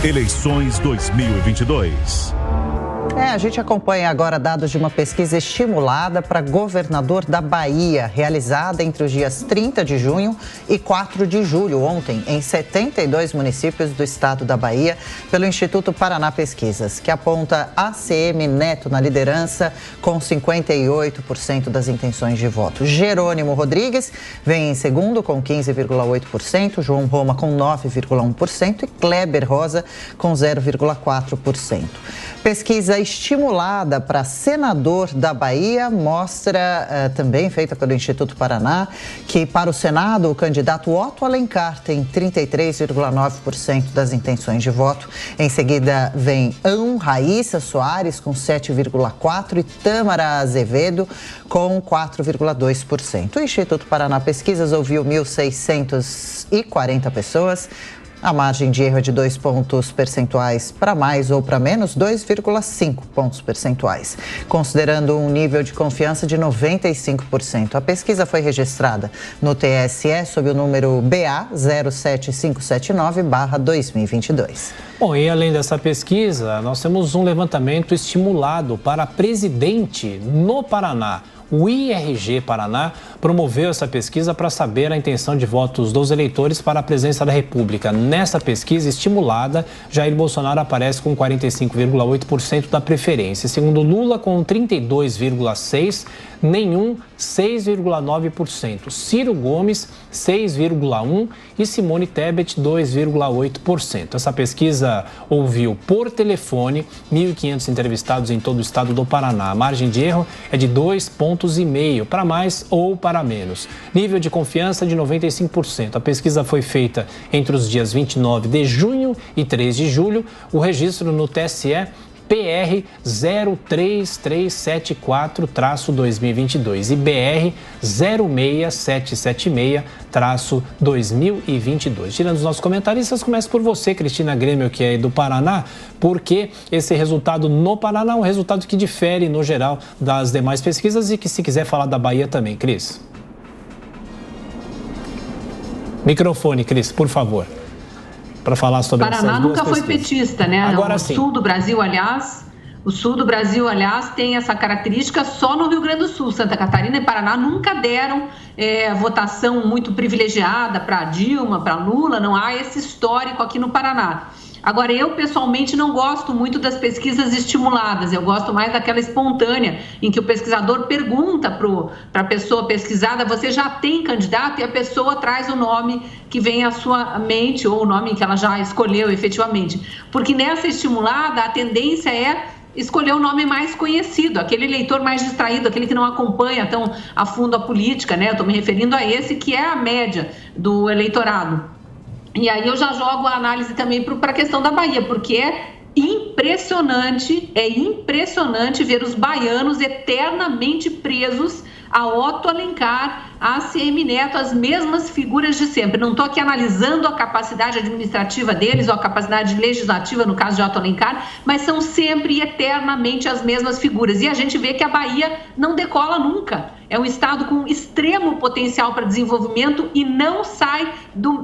Eleições 2022. A gente acompanha agora dados de uma pesquisa estimulada para governador da Bahia, realizada entre os dias 30 de junho e 4 de julho, ontem, em 72 municípios do estado da Bahia, pelo Instituto Paraná Pesquisas, que aponta ACM Neto na liderança com 58% das intenções de voto. Jerônimo Rodrigues vem em segundo com 15,8%, João Roma com 9,1% e Kleber Rosa com 0,4%. Pesquisa estimulada para senador da Bahia mostra, também feita pelo Instituto Paraná, que para o Senado o candidato Otto Alencar tem 33,9% das intenções de voto. Em seguida vem Raíssa Soares com 7,4% e Tâmara Azevedo com 4,2%. O Instituto Paraná Pesquisas ouviu 1.640 pessoas. A margem de erro é de 2 pontos percentuais para mais ou para menos, 2,5 pontos percentuais, considerando um nível de confiança de 95%. A pesquisa foi registrada no TSE sob o número BA 07579/2022. Bom, e além dessa pesquisa, nós temos um levantamento estimulado para presidente no Paraná. O IRG Paraná promoveu essa pesquisa para saber a intenção de votos dos eleitores para a presidência da República. Nessa pesquisa estimulada, Jair Bolsonaro aparece com 45,8% da preferência. Segundo Lula, com 32,6%, nenhum 6,9%, Ciro Gomes 6,1% e Simone Tebet 2,8%. Essa pesquisa ouviu por telefone 1.500 entrevistados em todo o estado do Paraná. A margem de erro é de 2,5 pontos para mais ou para menos. Nível de confiança de 95%. A pesquisa foi feita entre os dias 29 de junho e 3 de julho. O registro no TSE PR 03374-2022 e BR 06776-2022. Tirando os nossos comentaristas, começa por você, Cristina Grêmio, que é do Paraná, porque esse resultado no Paraná é um resultado que difere, no geral, das demais pesquisas e que, se quiser falar da Bahia também, Cris. Microfone, Cris, por favor. Para falar sobre Paraná nunca foi petista, né? Agora sim. O sul do Brasil, aliás, tem essa característica só no Rio Grande do Sul. Santa Catarina e Paraná nunca deram votação muito privilegiada para Dilma, para Lula. Não há esse histórico aqui no Paraná. Agora, eu pessoalmente não gosto muito das pesquisas estimuladas, eu gosto mais daquela espontânea, em que o pesquisador pergunta para a pessoa pesquisada: você já tem candidato? E a pessoa traz o nome que vem à sua mente, ou o nome que ela já escolheu efetivamente. Porque nessa estimulada, a tendência é escolher o nome mais conhecido, aquele eleitor mais distraído, aquele que não acompanha tão a fundo a política, né? Eu estou me referindo a esse que é a média do eleitorado. E aí eu já jogo a análise também para a questão da Bahia, porque é impressionante ver os baianos eternamente presos a Otto Alencar, a ACM Neto, as mesmas figuras de sempre. Não estou aqui analisando a capacidade administrativa deles ou a capacidade legislativa, no caso de Otto Alencar, mas são sempre e eternamente as mesmas figuras. E a gente vê que a Bahia não decola nunca. É um estado com extremo potencial para desenvolvimento e não sai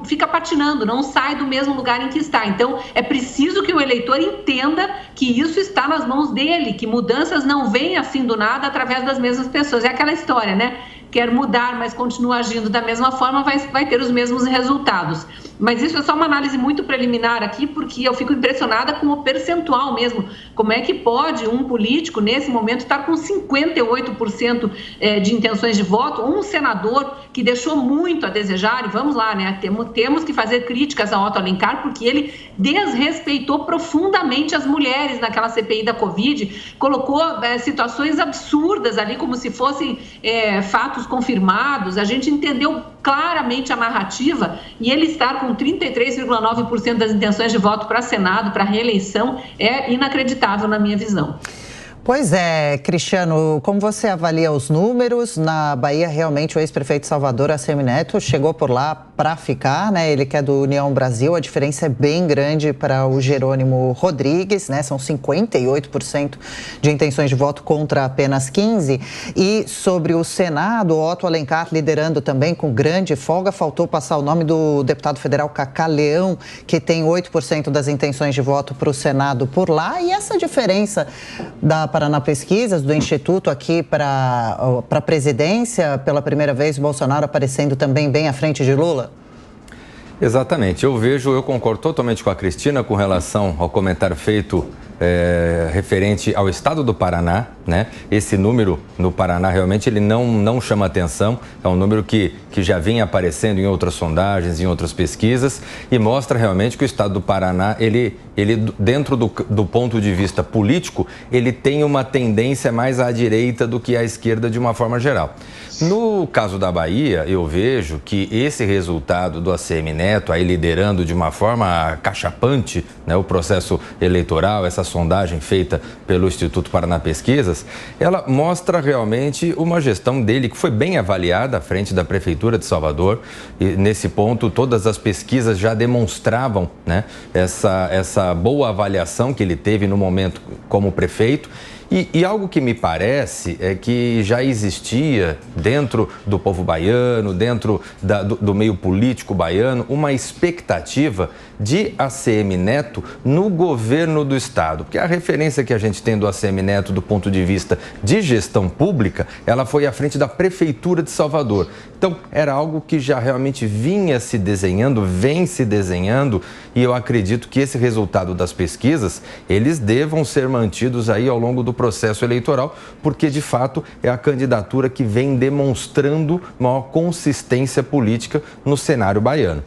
fica patinando, não sai do mesmo lugar em que está. Então, é preciso que o eleitor entenda que isso está nas mãos dele, que mudanças não vêm assim do nada através das mesmas pessoas. É aquela história, né? Quer mudar, mas continua agindo da mesma forma, vai ter os mesmos resultados. Mas isso é só uma análise muito preliminar aqui, porque eu fico impressionada com o percentual mesmo. Como é que pode um político, nesse momento, estar com 58% de intenções de voto? Um senador que deixou muito a desejar, e vamos lá, né? Temos que fazer críticas a Otto Alencar, porque ele desrespeitou profundamente as mulheres naquela CPI da Covid, colocou situações absurdas ali, como se fossem fatos confirmados. A gente entendeu claramente a narrativa, e ele estar com 33,9% das intenções de voto para Senado, para reeleição, é inacreditável na minha visão. Pois é, Cristiano, como você avalia os números? Na Bahia, realmente, o ex-prefeito de Salvador, ACM Neto, chegou por lá para ficar, né? Ele que é do União Brasil, a diferença é bem grande para o Jerônimo Rodrigues, né? São 58% de intenções de voto contra apenas 15%. E sobre o Senado, o Otto Alencar liderando também com grande folga, faltou passar o nome do deputado federal Cacá Leão, que tem 8% das intenções de voto para o Senado por lá. E essa diferença da Paraná Pesquisas, do Instituto aqui para a presidência, pela primeira vez, o Bolsonaro aparecendo também bem à frente de Lula? Exatamente. Eu concordo totalmente com a Cristina com relação ao comentário feito referente ao estado do Paraná, né? Esse número no Paraná realmente ele não chama atenção, é um número que já vinha aparecendo em outras sondagens, em outras pesquisas e mostra realmente que o estado do Paraná, ele dentro do ponto de vista político, ele tem uma tendência mais à direita do que à esquerda de uma forma geral. No caso da Bahia, eu vejo que esse resultado do ACM Neto, aí liderando de uma forma cachapante, né, o processo eleitoral, essa sondagem feita pelo Instituto Paraná Pesquisas, ela mostra realmente uma gestão dele que foi bem avaliada à frente da Prefeitura de Salvador. E nesse ponto, todas as pesquisas já demonstravam, né, essa boa avaliação que ele teve no momento como prefeito. E algo que me parece é que já existia dentro do povo baiano, dentro do meio político baiano, uma expectativa de ACM Neto no governo do estado. Porque a referência que a gente tem do ACM Neto do ponto de vista de gestão pública, ela foi à frente da Prefeitura de Salvador. Então, era algo que já realmente vinha se desenhando, vem se desenhando, e eu acredito que esse resultado das pesquisas, eles devam ser mantidos aí ao longo do processo eleitoral, porque de fato é a candidatura que vem demonstrando maior consistência política no cenário baiano.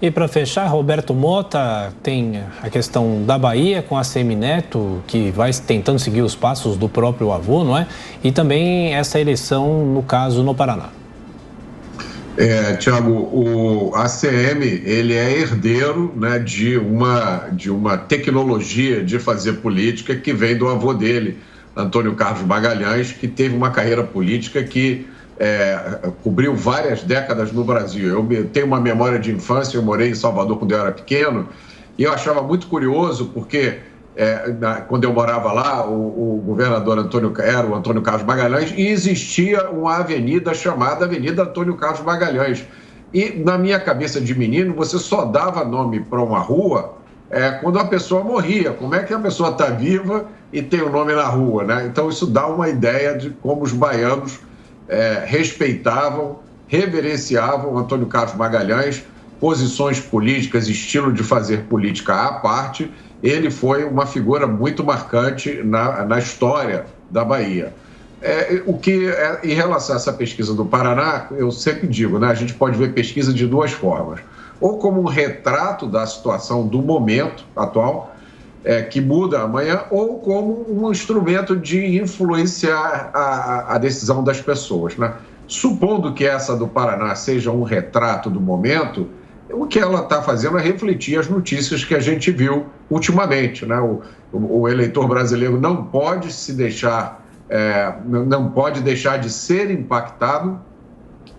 E para fechar, Roberto Mota, tem a questão da Bahia com a ACM Neto, que vai tentando seguir os passos do próprio avô, não é? E também essa eleição, no caso, no Paraná. Tiago, o ACM, ele é herdeiro, né, de uma tecnologia de fazer política que vem do avô dele, Antônio Carlos Magalhães, que teve uma carreira política que cobriu várias décadas no Brasil. Eu tenho uma memória de infância, eu morei em Salvador quando eu era pequeno, e eu achava muito curioso porque quando eu morava lá, o governador era o Antônio Carlos Magalhães, e existia uma avenida chamada Avenida Antônio Carlos Magalhães. E na minha cabeça de menino, você só dava nome para uma rua quando a pessoa morria. Como é que a pessoa está viva e tem o nome na rua, né? Então isso dá uma ideia de como os baianos respeitavam, reverenciavam Antônio Carlos Magalhães, posições políticas, estilo de fazer política à parte. Ele foi uma figura muito marcante na história da Bahia. Em relação a essa pesquisa do Paraná, eu sempre digo, né, a gente pode ver pesquisa de duas formas. Ou como um retrato da situação do momento atual, que muda amanhã, ou como um instrumento de influenciar a decisão das pessoas, né? Supondo que essa do Paraná seja um retrato do momento, o que ela está fazendo é refletir as notícias que a gente viu ultimamente, né? O eleitor brasileiro não pode não pode deixar de ser impactado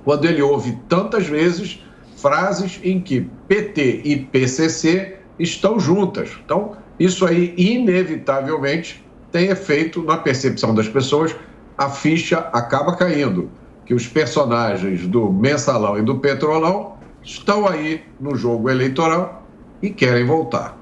quando ele ouve tantas vezes frases em que PT e PCC estão juntas. Então, isso aí, inevitavelmente, tem efeito na percepção das pessoas. A ficha acaba caindo, que os personagens do Mensalão e do Petrolão estão aí no jogo eleitoral e querem voltar.